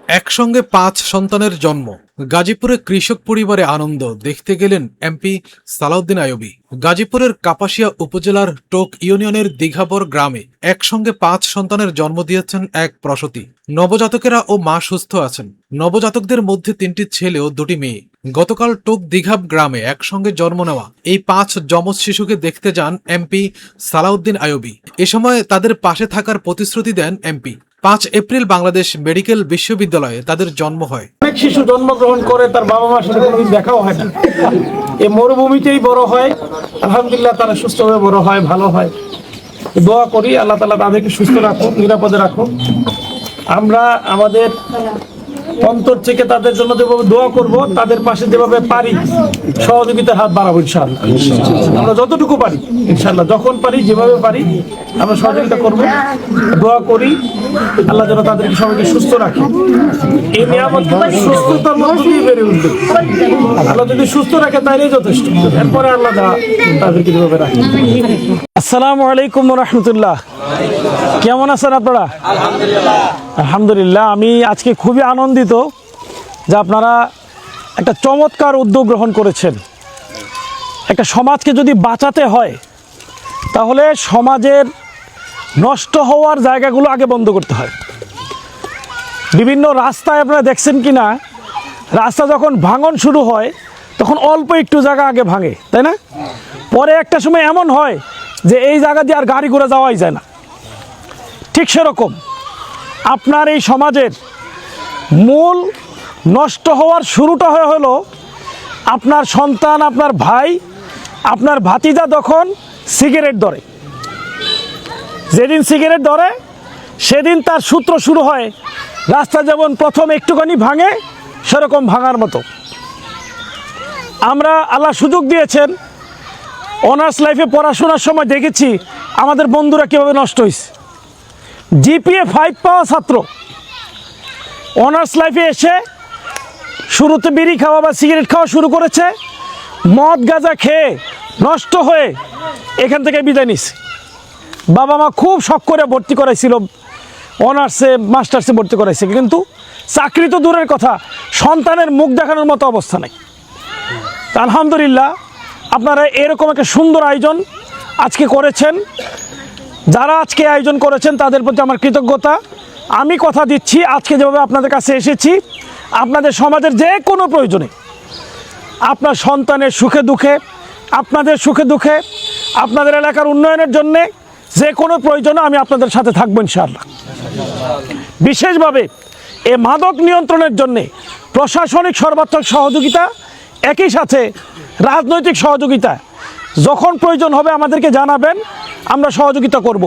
একসঙ্গে ৫ সন্তানের জন্ম। গাজীপুরে কৃষক পরিবারে আনন্দ দেখতে গেলেন এমপি সালাউদ্দিন আইয়ুবী। গাজীপুরের কাপাসিয়া উপজেলার টোক ইউনিয়নের দিঘাবর গ্রামে একসঙ্গে ৫ সন্তানের জন্ম দিয়েছেন এক প্রসূতি। নবজাতকেরা ও মা সুস্থ আছেন। নবজাতকদের মধ্যে ৩টি ছেলে ও ২টি মেয়ে। গতকাল টোক দিঘাব গ্রামে একসঙ্গে জন্ম নেওয়া এই ৫ যমজ শিশুকে দেখতে যান এমপি সালাউদ্দিন আইয়ুবী। এ সময় তাদের পাশে থাকার প্রতিশ্রুতি দেন এমপি। ৫ এপ্রিল বাংলাদেশ মেডিকেল বিশ্ববিদ্যালয়ে তাদের জন্ম হয়। অনেক শিশু জন্মগ্রহণ করে তার বাবা মার সাথে কোনোদিন দেখাও হয় না, এই মরুভূমিতেই বড় হয়। আলহামদুলিল্লাহ তারা সুস্থভাবে বড় হয়, ভালো হয়। দোয়া করি আল্লাহ তাআলা তাদেরকে সুস্থ রাখুন, নিরাপদে রাখুন। আমরা আমাদের অন্তর থেকে তাদের জন্য যেভাবে দোয়া করব, তাদের পাশে যেভাবে পারি সহযোগিতার হাত বাড়াবো ইনশাআল্লাহ। আমরা যতটুকু পারি ইনশাআল্লাহ, যখন পারি যেভাবে পারি আমরা সহযোগিতা করব, দোয়া করি আল্লাহ যেন তাদেরকে সবাইকে সুস্থ রাখে। এই নিয়ামত সুস্থতার মধ্য দিয়ে বেড়ে উঠবে। আল্লাহ যদি সুস্থ রাখে তাইলেই যথেষ্ট, এরপরে আল্লাহ তাদেরকে যেভাবে রাখে। আসসালামু আলাইকুম ওয়া রাহমাতুল্লাহ। কেমন আছেন আপনারা? আলহামদুলিল্লাহ। আমি আজকে খুবই আনন্দিত যে আপনারা একটা চমৎকার উদ্যোগ গ্রহণ করেছেন। একটা সমাজকে যদি বাঁচাতে হয় তাহলে সমাজের নষ্ট হওয়ার জায়গাগুলো আগে বন্ধ করতে হয়। বিভিন্ন রাস্তায় আপনারা দেখছেন কি না, রাস্তা যখন ভাঙন শুরু হয় তখন অল্প একটু জায়গা আগে ভাঙে, তাই না? পরে একটা সময় এমন হয় যে এই জায়গা দিয়ে আর গাড়ি ঘোড়া যাওয়াই যায় না। ঠিক সেরকম আপনার এই সমাজের মূল নষ্ট হওয়ার শুরুটা হলো আপনার সন্তান, আপনার ভাই, আপনার ভাতিজা যখন সিগারেট ধরে। যেদিন সিগারেট ধরে সেদিন তার সূত্র শুরু হয় রাস্তা যেমন প্রথম একটুখানি ভাঙে সেরকম ভাঙার মতো। আমরা আল্লাহ সুযোগ দিয়েছেন, অনার্স লাইফে পড়াশোনার সময় দেখেছি আমাদের বন্ধুরা কীভাবে নষ্ট হয়েছে। জিপিএ 5 পাওয়া ছাত্র অনার্স লাইফে এসে শুরুতে বিড়ি খাওয়া বা সিগারেট খাওয়া শুরু করেছে, মদ গাঁজা খেয়ে নষ্ট হয়ে এখান থেকে বিদায় নিছে। বাবা মা খুব শখ করে ভর্তি করাইছিল, অনার্সে মাস্টার্সে ভর্তি করাইছে, কিন্তু চাকরি তো দূরের কথা, সন্তানের মুখ দেখানোর মতো অবস্থা নেই। আলহামদুলিল্লাহ আপনারা এরকম একটা সুন্দর আয়োজন আজকে করেছেন। যারা আজকে আয়োজন করেছেন তাদের প্রতি আমার কৃতজ্ঞতা। আমি কথা দিচ্ছি, আজকে যেভাবে আপনাদের কাছে এসেছি, আপনাদের সমাজের যে কোনো প্রয়োজনে, আপনার সন্তানের সুখে দুঃখে, আপনাদের সুখে দুঃখে, আপনাদের এলাকার উন্নয়নের জন্যে যে কোনো প্রয়োজনে আমি আপনাদের সাথে থাকবো ইনশাআল্লাহ। বিশেষভাবে এ মাদক নিয়ন্ত্রণের জন্যে প্রশাসনিক সর্বাত্মক সহযোগিতা, একই সাথে রাজনৈতিক সহযোগিতা যখন প্রয়োজন হবে আমাদেরকে জানাবেন, আমরা সহযোগিতা করব।